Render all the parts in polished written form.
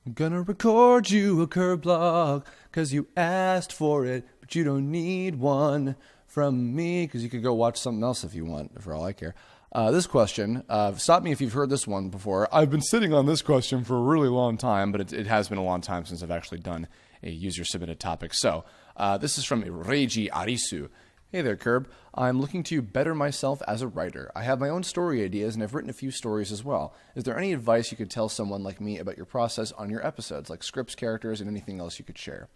I'm gonna record you a Kirblog, cause you asked for it, but you don't need one from me, cause you could go watch something else if you want, for all I care. This question, stop me if you've heard this one before. I've been sitting on this question for a really long time, but it has been a long time since I've actually done a user-submitted topic. So, this is from Reiji Arisu. Hey there, Curb. I'm looking to better myself as a writer. I have my own story ideas, and I've written a few stories as well. Is there any advice you could tell someone like me about your process on your episodes, like scripts, characters, and anything else you could share?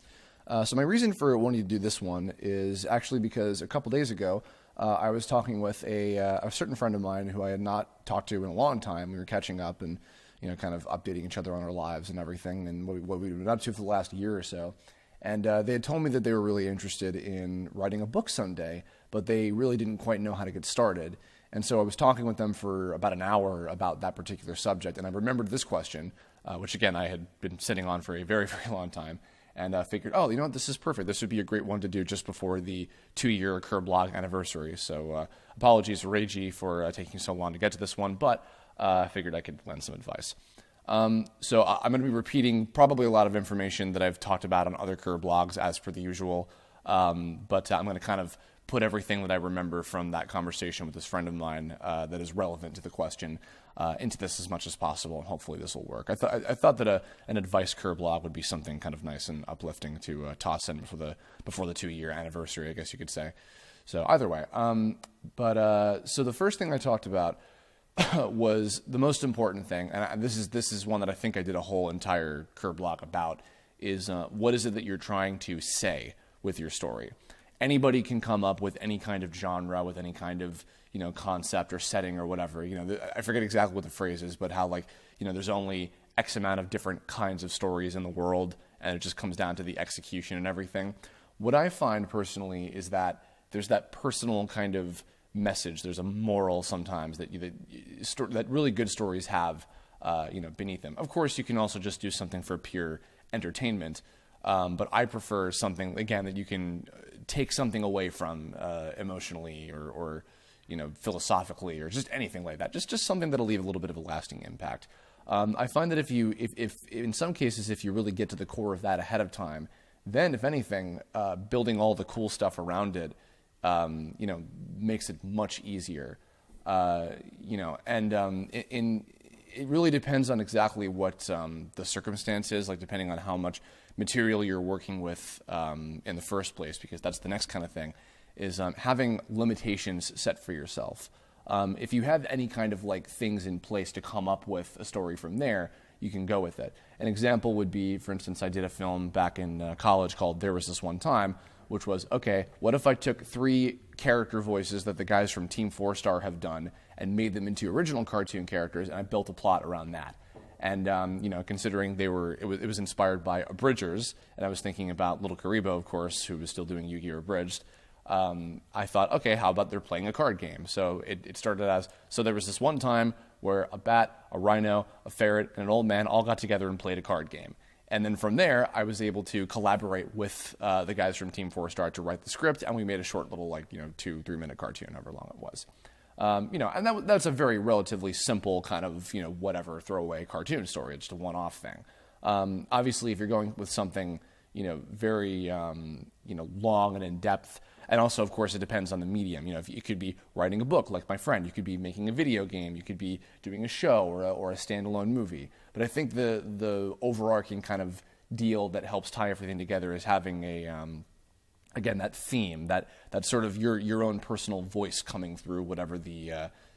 So my reason for wanting to do this one is actually because a couple days ago, I was talking with a certain friend of mine who I had not talked to in a long time. We were catching up and, kind of updating each other on our lives and everything and what we've been up to for the last year or so. And they had told me that they were really interested in writing a book someday, but they really didn't quite know how to get started. And so I was talking with them for about an hour about that particular subject, and I remembered this question, which again I had been sitting on for a very, very long time, and figured, oh, you know what, this is perfect. This would be a great one to do just before the 2-year Kirblog anniversary. So apologies, Reiji, for taking so long to get to this one, but I figured I could lend some advice. So I'm going to be repeating probably a lot of information that I've talked about on other Kirblogs as per the usual, but I'm going to kind of put everything that I remember from that conversation with this friend of mine that is relevant to the question into this as much as possible, and hopefully this will work. I thought that an advice Kirblog would be something kind of nice and uplifting to toss in before the 2-year anniversary, I guess you could say. So either way, so the first thing I talked about was the most important thing, and this is one that I think I did a whole entire Kirblog about, is what is it that you're trying to say with your story? Anybody can come up with any kind of genre, with any kind of concept or setting or whatever. I forget exactly what the phrase is, but how there's only X amount of different kinds of stories in the world, and it just comes down to the execution and everything. What I find personally is that there's that personal kind of message. There's a moral sometimes that really good stories have, beneath them. Of course, you can also just do something for pure entertainment, but I prefer something again that you can take something away from emotionally or philosophically or just anything like that. Just something that'll leave a little bit of a lasting impact. I find that if in some cases if you really get to the core of that ahead of time, then if anything, building all the cool stuff around it, makes it much easier, it really depends on exactly what the circumstance is, like depending on how much material you're working with in the first place, because that's the next kind of thing, is having limitations set for yourself. If you have any kind of things in place to come up with a story from there, you can go with it. An example would be, for instance, I did a film back in college called There Was This One Time, which was, okay, what if I took 3 character voices that the guys from Team 4-Star have done and made them into original cartoon characters, and I built a plot around that. And, considering it was inspired by Abridgers, and I was thinking about Little Karibo, of course, who was still doing Yu-Gi-Oh! Abridged, I thought, okay, how about they're playing a card game? So it started as, so there was this one time where a bat, a rhino, a ferret, and an old man all got together and played a card game. And then from there, I was able to collaborate with the guys from Team 4-Star to write the script, and we made a short little 2-3 minute cartoon, however long it was. And that's a very relatively simple kind of whatever throwaway cartoon story. It's just a one-off thing. Obviously, if you're going with something very long and in depth, and also of course it depends on the medium. If you could be writing a book like my friend, you could be making a video game, you could be doing a show or a standalone movie. But I think the overarching kind of deal that helps tie everything together is having again, that theme, that sort of your own personal voice coming through whatever the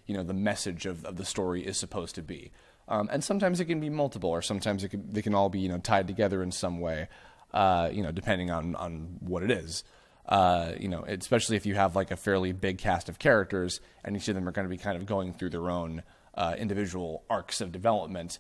the message of the story is supposed to be. And sometimes it can be multiple, or sometimes they can all be tied together in some way, depending on what it is. Especially if you have a fairly big cast of characters, and each of them are going to be kind of going through their own individual arcs of development.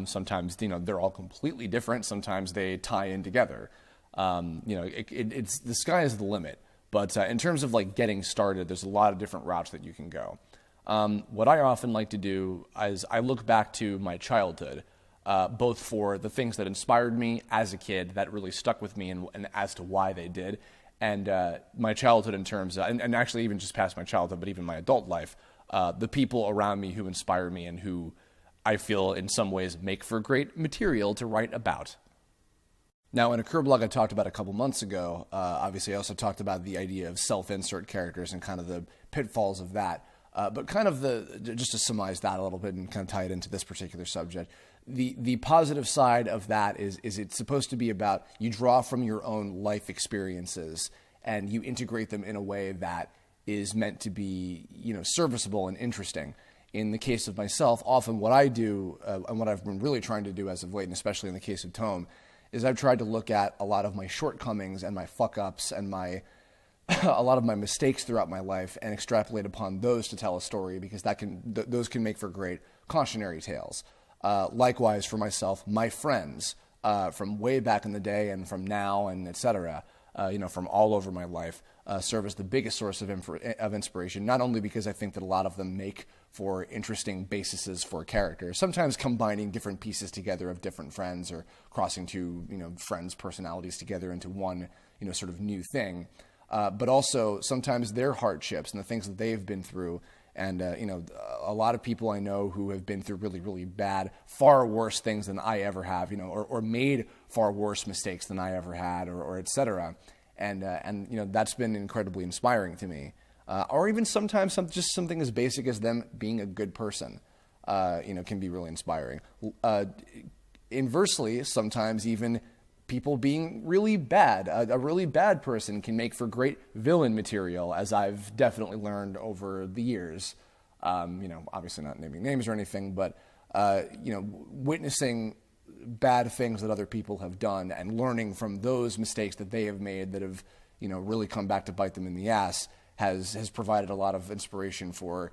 Sometimes they're all completely different. Sometimes they tie in together. It's the sky is the limit. But in terms of getting started, there's a lot of different routes that you can go. What I often like to do is I look back to my childhood, both for the things that inspired me as a kid that really stuck with me and as to why they did, and my childhood in terms of, and actually even just past my childhood, but even my adult life, the people around me who inspire me and who I feel in some ways make for great material to write about. Now, in a Kirblog I talked about a couple months ago, obviously I also talked about the idea of self-insert characters and kind of the pitfalls of that. But kind of just to summarize that a little bit and kind of tie it into this particular subject, the positive side of that is it's supposed to be about you draw from your own life experiences and you integrate them in a way that is meant to be, serviceable and interesting. In the case of myself, often what I do, and what I've been really trying to do as of late, and especially in the case of Tome, is I've tried to look at a lot of my shortcomings and my fuck-ups and a lot of my mistakes throughout my life and extrapolate upon those to tell a story, because those can make for great cautionary tales. Likewise for myself, my friends from way back in the day and from now and etc., from all over my life, serve as the biggest source of inspiration, not only because I think that a lot of them make for interesting bases for characters, sometimes combining different pieces together of different friends or crossing two, friends' personalities together into one, sort of new thing, but also sometimes their hardships and the things that they've been through. And, a lot of people I know who have been through really, really bad, far worse things than I ever have, or made far worse mistakes than I ever had, or et cetera. And that's been incredibly inspiring to me. Or even sometimes just something as basic as them being a good person, can be really inspiring. Inversely, sometimes even people being really bad. A really bad person can make for great villain material, as I've definitely learned over the years. Obviously not naming names or anything, but, witnessing bad things that other people have done and learning from those mistakes that they have made that have, really come back to bite them in the ass has provided a lot of inspiration for,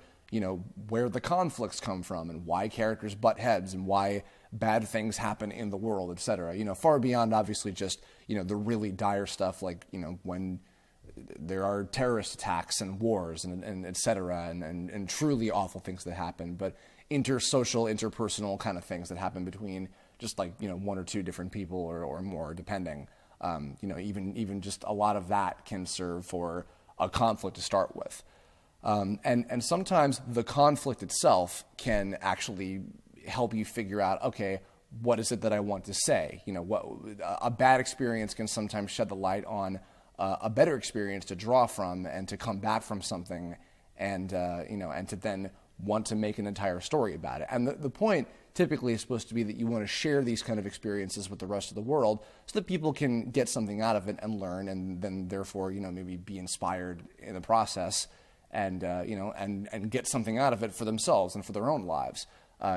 where the conflicts come from and why characters butt heads and why bad things happen in the world, etc. Far beyond obviously just, the really dire stuff like, when there are terrorist attacks and wars and et cetera, and truly awful things that happen, but intersocial, interpersonal kind of things that happen between just like, one or two different people or more, depending. Even just a lot of that can serve for a conflict to start with. And sometimes the conflict itself can actually help you figure out, okay, what is it that I want to say? A bad experience can sometimes shed the light on a better experience to draw from and to come back from something and to then want to make an entire story about it. And the point typically is supposed to be that you want to share these kind of experiences with the rest of the world so that people can get something out of it and learn, and then therefore, maybe be inspired in the process and get something out of it for themselves and for their own lives.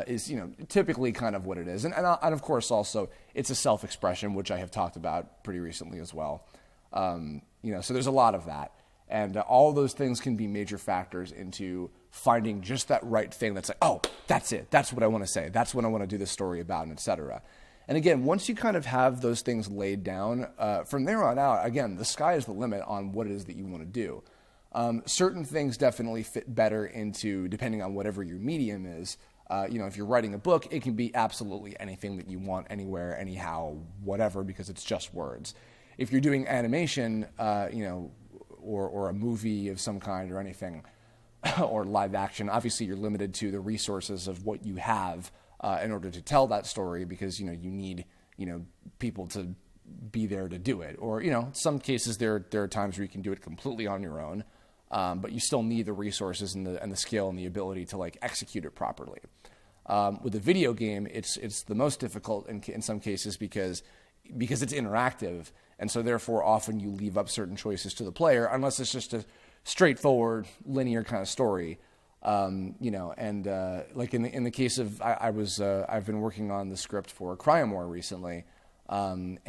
Is typically kind of what it is, and of course also it's a self-expression, which I have talked about pretty recently as well. So there's a lot of that, and all those things can be major factors into finding just that right thing that's like, oh, that's it, that's what I want to say, that's what I want to do this story about, and etc. And again, once you kind of have those things laid down, from there on out, again, the sky is the limit on what it is that you want to do. Certain things definitely fit better into, depending on whatever your medium is. If you're writing a book, it can be absolutely anything that you want, anywhere, anyhow, whatever, because it's just words. If you're doing animation, or a movie of some kind or anything, or live action, obviously you're limited to the resources of what you have in order to tell that story, because, you need, people to be there to do it. Or, in some cases there are times where you can do it completely on your own, but you still need the resources and the skill and the ability to execute it properly. With a video game, it's the most difficult in some cases because it's interactive, and so therefore often you leave up certain choices to the player unless it's just a straightforward linear kind of story. Like in the case of I've been working on the script for Cryomore recently. In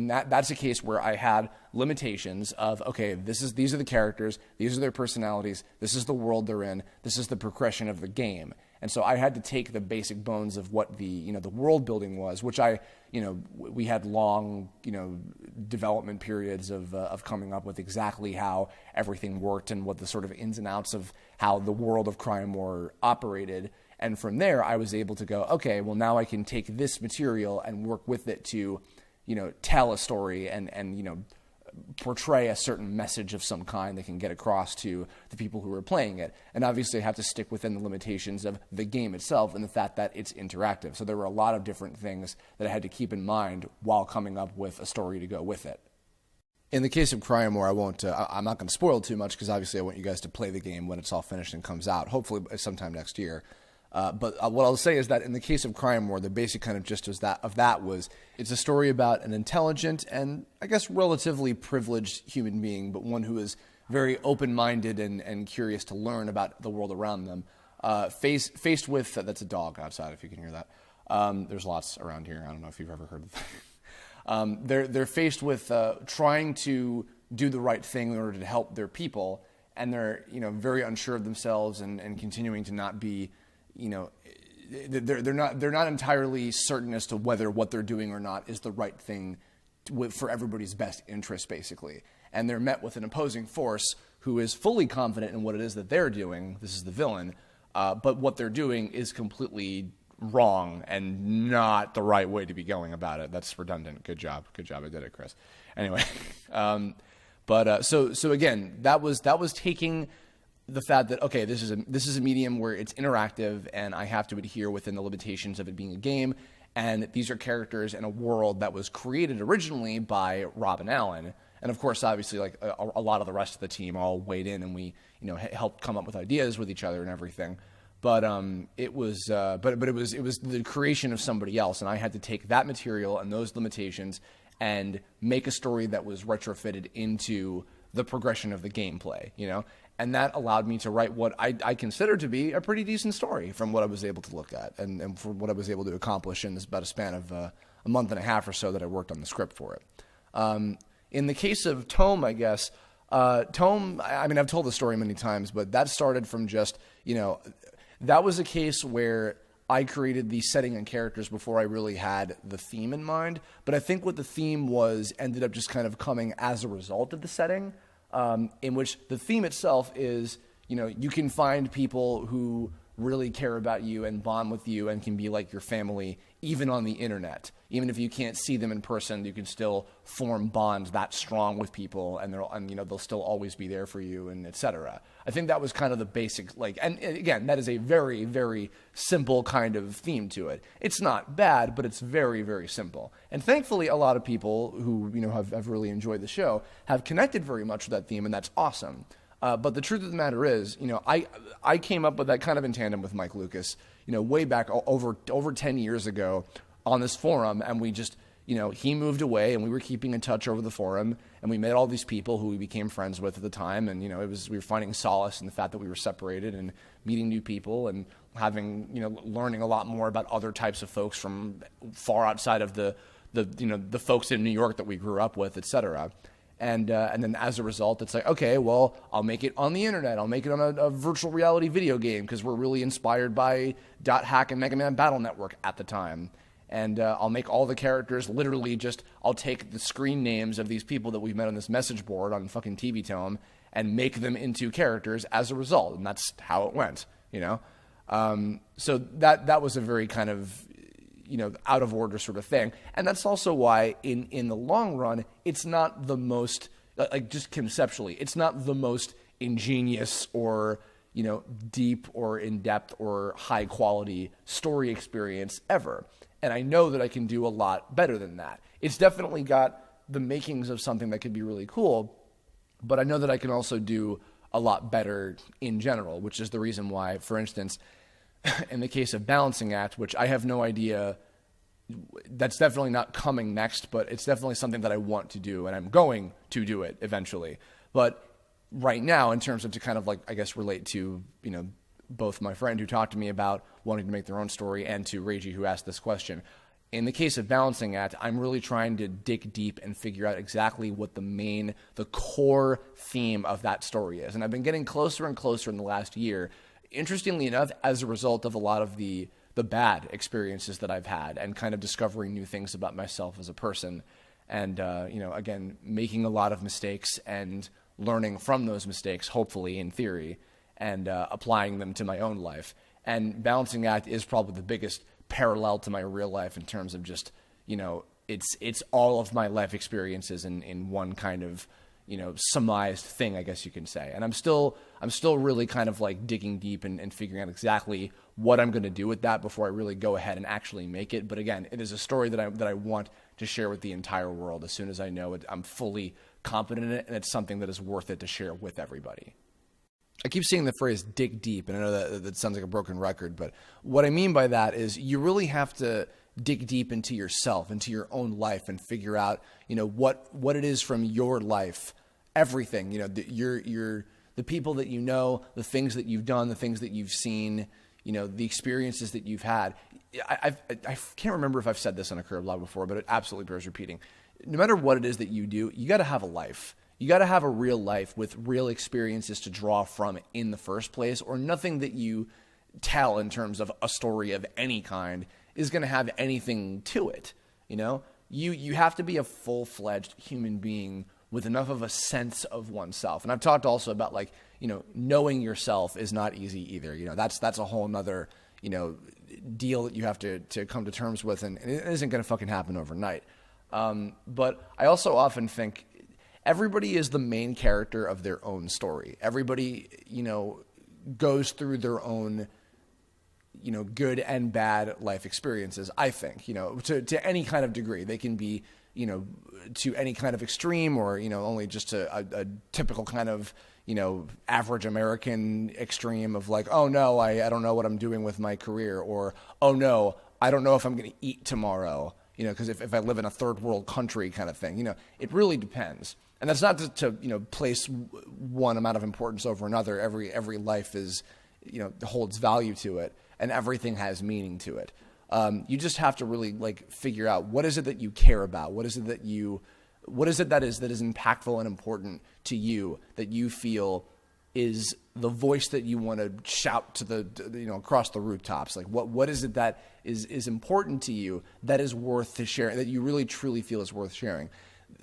that's a case where I had limitations of, okay, these are the characters, these are their personalities, this is the world they're in, this is the progression of the game. And so I had to take the basic bones of what the world building was, which we had long, development periods of coming up with exactly how everything worked and what the sort of ins and outs of how the world of Cryomore operated. And from there, I was able to go, okay, well, now I can take this material and work with it to, tell a story and portray a certain message of some kind that can get across to the people who are playing it. And obviously I have to stick within the limitations of the game itself and the fact that it's interactive. So there were a lot of different things that I had to keep in mind while coming up with a story to go with it. In the case of Cryamore, I'm not going to spoil too much because obviously I want you guys to play the game when it's all finished and comes out, hopefully sometime next year. But what I'll say is that in the case of Cryamore, the basic kind of gist of that was it's a story about an intelligent and I guess relatively privileged human being, but one who is very open-minded and curious to learn about the world around them. Faced with that's a dog outside if you can hear that. There's lots around here. I don't know if you've ever heard of that. They're faced with trying to do the right thing in order to help their people, and they're very unsure of themselves and continuing to not be. They're not entirely certain as to whether what they're doing or not is the right thing for everybody's best interest, basically. And they're met with an opposing force who is fully confident in what it is that they're doing. This is the villain, but what they're doing is completely wrong and not the right way to be going about it. That's redundant. Good job. I did it, Chris. Anyway, so again, that was taking the fact that, okay, this is a medium where it's interactive and I have to adhere within the limitations of it being a game, and these are characters in a world that was created originally by Robin Allen, and of course, obviously, like a lot of the rest of the team all weighed in and we, helped come up with ideas with each other and everything. But it was the creation of somebody else, and I had to take that material and those limitations and make a story that was retrofitted into the progression of the gameplay, And that allowed me to write what I consider to be a pretty decent story from what I was able to look at and from what I was able to accomplish in about a span of a month and a half or so that I worked on the script for it. In the case of Tome, I guess, Tome, I mean, I've told the story many times, but that started from just, that was a case where I created the setting and characters before I really had the theme in mind. But I think what the theme was ended up just kind of coming as a result of the setting. In which the theme itself is, you can find people who really care about you and bond with you and can be like your family, even on the internet. Even if you can't see them in person, you can still form bonds that strong with people, and they'll still always be there for you, and etc. I think that was kind of the basic, and again, that is a very, very simple kind of theme to it. It's not bad, but it's very, very simple. And thankfully, a lot of people who have really enjoyed the show have connected very much with that theme, and that's awesome. But the truth of the matter is, I came up with that kind of in tandem with Mike Lucas, way back over 10 years ago on this forum, and we just, he moved away, and we were keeping in touch over the forum, and we met all these people who we became friends with at the time, and we were finding solace in the fact that we were separated and meeting new people and having, learning a lot more about other types of folks from far outside of the folks in New York that we grew up with, etc. And then as a result, it's like, okay, well, I'll make it on the internet. I'll make it on a virtual reality video game because we're really inspired by Dot Hack and Mega Man Battle Network at the time. And I'll make all the characters literally I'll take the screen names of these people that we've met on this message board on fucking TV Tome and make them into characters as a result. And that's how it went, So that was a very kind of, out of order sort of thing. And that's also why in the long run, it's not the most, just conceptually, it's not the most ingenious or, deep or in-depth or high-quality story experience ever. And I know that I can do a lot better than that. It's definitely got the makings of something that could be really cool, but I know that I can also do a lot better in general, which is the reason why, for instance, in the case of Balancing Act, which I have no idea, that's definitely not coming next, but it's definitely something that I want to do, and I'm going to do it eventually. But right now, in terms of to kind of relate to, both my friend who talked to me about wanting to make their own story and to Reiji who asked this question, in the case of Balancing Act, I'm really trying to dig deep and figure out exactly what the core theme of that story is. And I've been getting closer and closer in the last year, interestingly enough, as a result of a lot of the bad experiences that I've had and kind of discovering new things about myself as a person. And, again, making a lot of mistakes and learning from those mistakes, hopefully, in theory, and applying them to my own life. And Balancing Act is probably the biggest parallel to my real life in terms of just, it's all of my life experiences in one kind of, surmised thing, I guess you can say. And I'm still really kind of like digging deep and figuring out exactly what I'm going to do with that before I really go ahead and actually make it. But again, it is a story that I want to share with the entire world as soon as I know it. I'm fully confident in it, and it's something that is worth it to share with everybody. I keep seeing the phrase dig deep, and I know that sounds like a broken record, but what I mean by that is you really have to dig deep into yourself, into your own life, and figure out, what it is from your life, everything, the people that you know, the things that you've done, the things that you've seen, the experiences that you've had. I can't remember if I've said this on a Kirblog before, but it absolutely bears repeating. No matter what it is that you do, you got to have a life. You got to have a real life with real experiences to draw from in the first place, or nothing that you tell in terms of a story of any kind is going to have anything to it. You have to be a full-fledged human being with enough of a sense of oneself. And I've talked also about knowing yourself is not easy either. That's a whole nother, deal that you have to come to terms with, and it isn't going to fucking happen overnight. But I also often think everybody is the main character of their own story. Everybody, goes through their own, good and bad life experiences, I think, to any kind of degree. They can be, to any kind of extreme, or, only just a typical kind of, average American extreme of like, oh no, I don't know what I'm doing with my career, or, oh no, I don't know if I'm going to eat tomorrow, because if I live in a third world country kind of thing, it really depends. And that's not to place one amount of importance over another. Every life is, holds value to it, and everything has meaning to it. You just have to really figure out what is it that you care about? What is it that is impactful and important to you, that you feel is the voice that you want to shout to the across the rooftops? Like what is it that is important to you that is worth to share, that you really truly feel is worth sharing?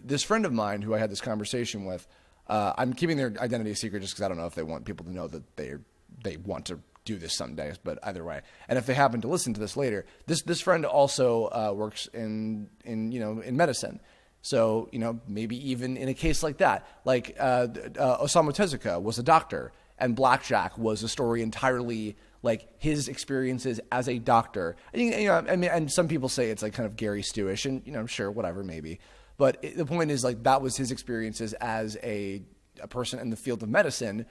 This friend of mine who I had this conversation with, I'm keeping their identity a secret just because I don't know if they want people to know that they want to do this someday, but either way. And if they happen to listen to this later, this friend also works in medicine. So, maybe even in a case like that, Osamu Tezuka was a doctor, and Blackjack was a story entirely like his experiences as a doctor. And some people say it's like kind of Gary Stewish, and sure, whatever, maybe. But the point is, that was his experiences as a person in the field of medicine,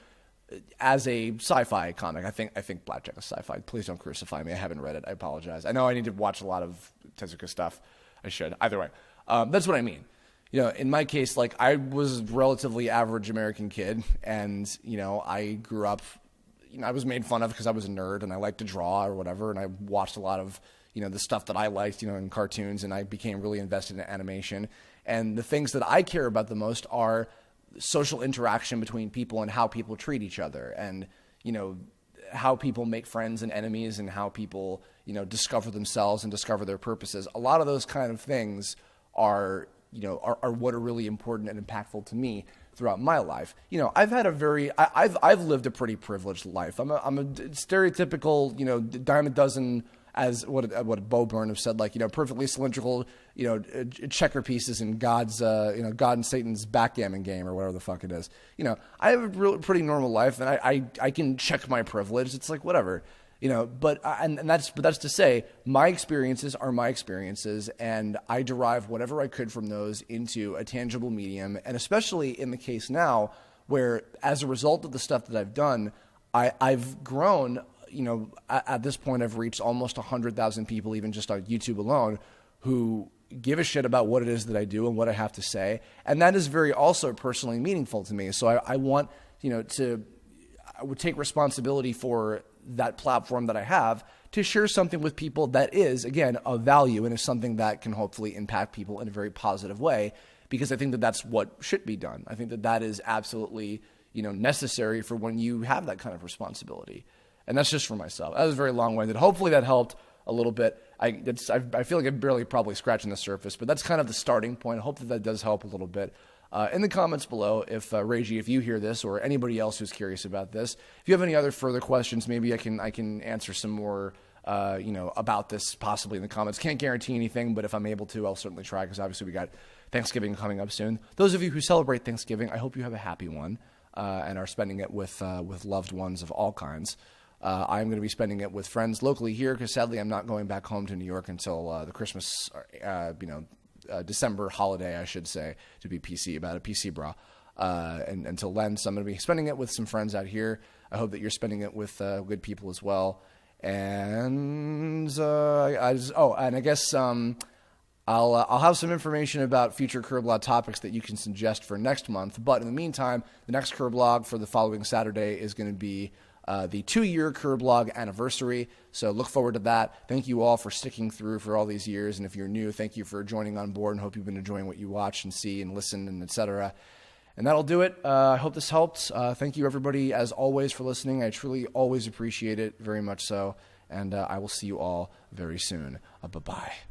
as a sci-fi comic. I think Blackjack is sci-fi. Please don't crucify me. I haven't read it. I apologize. I know I need to watch a lot of Tezuka stuff. I should. Either way. That's what I mean. In my case, I was a relatively average American kid, and, I grew up, I was made fun of because I was a nerd and I liked to draw or whatever, and I watched a lot of, the stuff that I liked, in cartoons, and I became really invested in animation. And the things that I care about the most are social interaction between people and how people treat each other, and, how people make friends and enemies, and how people, discover themselves and discover their purposes. A lot of those kind of things are what are really important and impactful to me throughout my life. I've had I've lived a pretty privileged life. I'm a stereotypical, dime a dozen, as what Bo Burnham have said, perfectly cylindrical, checker pieces in God's, God and Satan's backgammon game, or whatever the fuck it is. I have a pretty normal life, and I can check my privilege. It's like, whatever. But that's to say, my experiences are my experiences, and I derive whatever I could from those into a tangible medium. And especially in the case now, where as a result of the stuff that I've done, I've grown. At this point, I've reached almost 100,000 people, even just on YouTube alone, who give a shit about what it is that I do and what I have to say, and that is very also personally meaningful to me. So I want I would take responsibility for that platform that I have to share something with people that is, again, of value, and is something that can hopefully impact people in a very positive way, because I think that that's what should be done. I think that that is absolutely, necessary for when you have that kind of responsibility. And that's just for myself. That was very long-winded. Hopefully that helped a little bit. I feel like I'm barely probably scratching the surface, but that's kind of the starting point. I hope that does help a little bit. In the comments below, if Reiji, if you hear this, or anybody else who's curious about this, if you have any other further questions, maybe I can answer some more about this possibly in the comments. Can't guarantee anything, but if I'm able to, I'll certainly try, because obviously we got Thanksgiving coming up soon. Those of you who celebrate Thanksgiving, I hope you have a happy one and are spending it with loved ones of all kinds. I'm going to be spending it with friends locally here, because sadly I'm not going back home to New York until the Christmas, December holiday, I should say, to be PC about a PC bra. And until then, so I'm going to be spending it with some friends out here. I hope that you're spending it with good people as well. And I guess I'll have some information about future Kirblog topics that you can suggest for next month. But in the meantime, the next Kirblog for the following Saturday is going to be the 2-year Kirblog anniversary. So look forward to that. Thank you all for sticking through for all these years. And if you're new, thank you for joining on board, and hope you've been enjoying what you watch and see and listen and etc. And that'll do it. I hope this helped. Thank you, everybody, as always, for listening. I truly always appreciate it, very much so. And I will see you all very soon. Bye-bye.